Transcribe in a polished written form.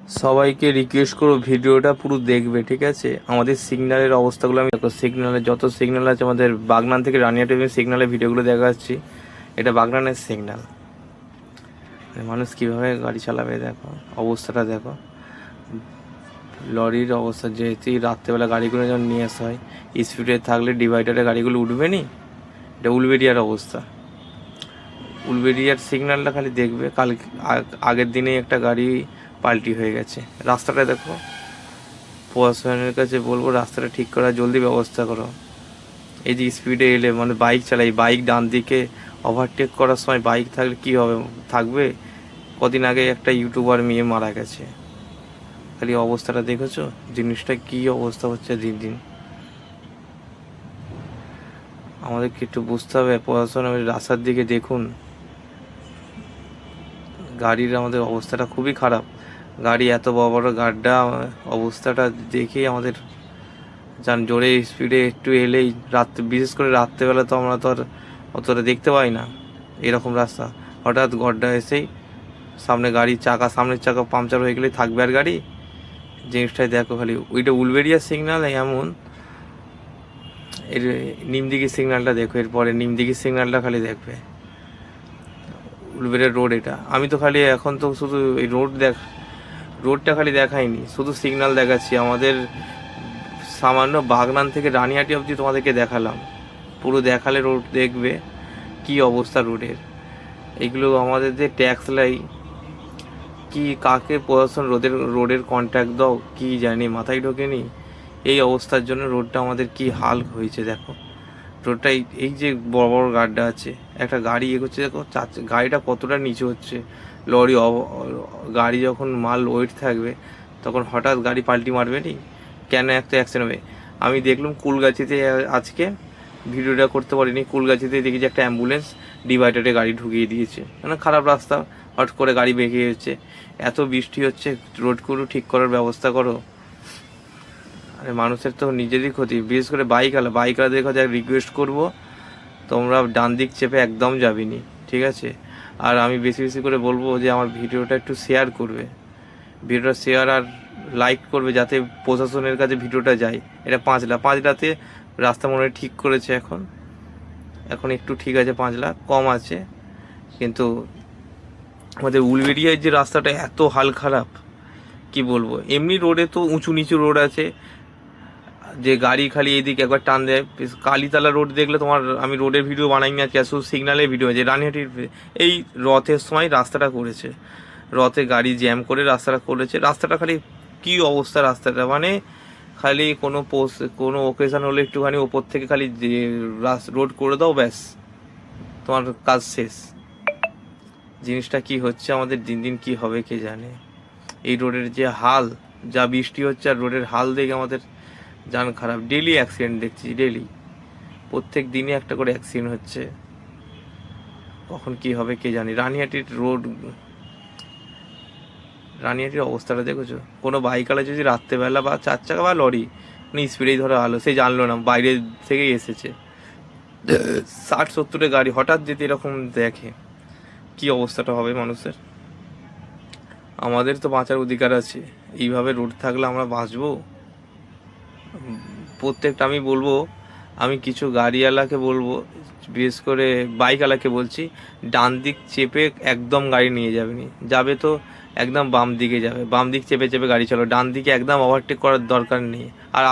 সবাইকে রিকোয়েস্ট করো ভিডিওটা পুরো দেখবে, ঠিক আছে? আমাদের সিগন্যালের অবস্থাগুলো আমি দেখো, সিগন্যালে যত সিগন্যাল আছে আমাদের বাগনান থেকে রানিয়া টিভি সিগন্যালের ভিডিওগুলো দেখাচ্ছি। এটা বাগনানের সিগন্যাল। মানুষ কীভাবে গাড়ি চালাবে দেখো, অবস্থাটা দেখো। লরির অবস্থা, যেহেতু রাত্রেবেলা গাড়িগুলো যখন নিয়ে আসা হয়, স্পিডে থাকলে ডিভাইডারে গাড়িগুলো উঠবে নি। এটা উলবেরিয়ার অবস্থা। উলবেরিয়ার সিগন্যালটা খালি দেখবে। কাল আগের দিনে একটা গাড়ি পাল্টি হয়ে গেছে। রাস্তাটা দেখো। প্রশাসনের কাছে বলবো রাস্তাটা ঠিক করার জলদি ব্যবস্থা করো। এই যে স্পিডে এলে মানে বাইক চালাই, বাইক ডান দিকে ওভারটেক করার সময় বাইক থাকলে কি হবে, থাকবে? কদিন আগে একটা ইউটিউবার মেয়ে মারা গেছে। খালি অবস্থাটা দেখেছো, জিনিসটা কি অবস্থা হচ্ছে দিন দিন। আমাদেরকে একটু বুঝতে হবে, প্রশাসন রাস্তার দিকে দেখুন। গাড়ির আমাদের অবস্থাটা খুবই খারাপ। গাড়ি এত বড় বড় গাড্ডা, অবস্থাটা দেখেই আমাদের যান জোরে স্পিডে একটু এলেই বিশেষ করে রাত্রেবেলা তো আমরা তো আর অতটা দেখতে পাই না এরকম রাস্তা। হঠাৎ গড্ডা এসেই সামনে গাড়ির চাকা, সামনের চাকা পাংচার হয়ে গেলেই থাকবে আর গাড়ি। জিনিসটাই দেখো খালি। ওইটা উলবেরিয়া সিগন্যাল এমন। এর নিমদিঘি সিগন্যালটা দেখো, এরপরে নিমদিঘি সিগন্যালটা খালি দেখবে। উলবেরিয়া রোড এটা। আমি তো খালি এখন তো শুধু এই রোডটা খালি দেখাইনি, শুধু সিগন্যাল দেখাচ্ছি। আমাদের সামান্য বাগনান থেকে রানিহাটি অবধি তোমাদেরকে দেখালাম। পুরো দেখালে রোড দেখবে কি অবস্থা রোডের। এগুলো আমাদের যে ট্যাক্স লাই, কি কাকে প্রশাসন রোডের কন্ট্রাক্ট দাও কি জানি, মাথায় ঢোকেনি। এই অবস্থার জন্য রোডটা আমাদের কি হাল হয়েছে দেখো। রোডটা এই যে বড় বড় গাড্ডা আছে, একটা গাড়ি এগোচ্ছে দেখো, গাড়িটা কতটা নিচু হচ্ছে। লরি গাড়ি যখন মাল ওয়েট থাকবে তখন হঠাৎ গাড়ি পাল্টি মারবে নি, কেন একটা অ্যাক্সিডেন্ট হবে। আমি দেখলাম কুলগাছিতে আজকে, ভিডিওটা করতে পারিনি, কুলগাছিতে দেখি যে একটা অ্যাম্বুলেন্স ডিভাইডারে গাড়ি ঢুকিয়ে দিয়েছে। মানে খারাপ রাস্তা, হট করে গাড়ি বেঁকে যাচ্ছে। এত বৃষ্টি হচ্ছে, রোডগুলো ঠিক করার ব্যবস্থা করো। আরে মানুষের তো নিজেরই ক্ষতি, বিশেষ করে বাইকওয়ালাদের কাছে রিকোয়েস্ট করবো, তোমরা ডান দিক চেপে একদম যাবিনি, ঠিক আছে? আর আমি বেশি বেশি করে বলবো যে আমার ভিডিওটা একটু শেয়ার করবে, ভিডিওটা শেয়ার আর লাইক করবে, যাতে প্রশাসনের কাছে ভিডিওটা যায়। এটা পাঁচলাতে রাস্তা মনে হয় ঠিক করেছে এখন, এখন একটু ঠিক আছে, 5 লাখ কম আছে। কিন্তু আমাদের উলবেড়িয়ায় যে রাস্তাটা এত হাল খারাপ, কি বলবো। এমনি রোডে তো উঁচু নিচু রোড আছে, যে গাড়ি খালি এইদিকে একবার টান দেয়। কালীতলা রোড দেখলে তোমার, আমি রোডের ভিডিও বানাইনি আজকে, শুধু সিগনালের ভিডিও আছে। রানিহাটির এই রথের সময় রাস্তাটা করেছে, রথে গাড়ি জ্যাম করে রাস্তাটা করেছে। রাস্তাটা খালি কি অবস্থা রাস্তাটা, মানে খালি কোনো ওকেশন হলে একটুখানি ওপর থেকে খালি রোড করে দাও, ব্যাস তোমার কাজ শেষ। জিনিসটা কি হচ্ছে আমাদের দিন দিন, কি হবে কে জানে। এই রোডের যে হাল, যা বৃষ্টি হচ্ছে আর রোডের হাল দেখে আমাদের জান খারাপ। ডেলি অ্যাক্সিডেন্ট দেখছি, ডেলি প্রত্যেক দিনই একটা করে অ্যাক্সিডেন্ট হচ্ছে। কখন কি হবে কে জানি। রানিহাটির অবস্থাটা দেখেছো? কোনো বাইকওয়ালা যদি রাত্রেবেলা বা 4 চাকা বা লরি স্পিডেই ধরে আলো, সে জানলো না বাইরে থেকেই এসেছে, 60-70-এ গাড়ি হঠাৎ যেতে এরকম দেখে, কি অবস্থাটা হবে মানুষের। আমাদের তো বাঁচার অধিকার আছে। এইভাবে রোড থাকলে আমরা বাঁচবো? প্রত্যেকটা আমি বলবো, আমি কিছু গাড়িওয়ালাকে বলবো, বিশেষ করে বাইকওয়ালাকে বলছি, ডান দিক চেপে একদম গাড়ি নিয়ে যাবে তো একদম বাম দিকে যাবে, বাম দিক চেপে চেপে গাড়ি চালাও, ডান দিকে একদম ওভারটেক করার দরকার নেই। আর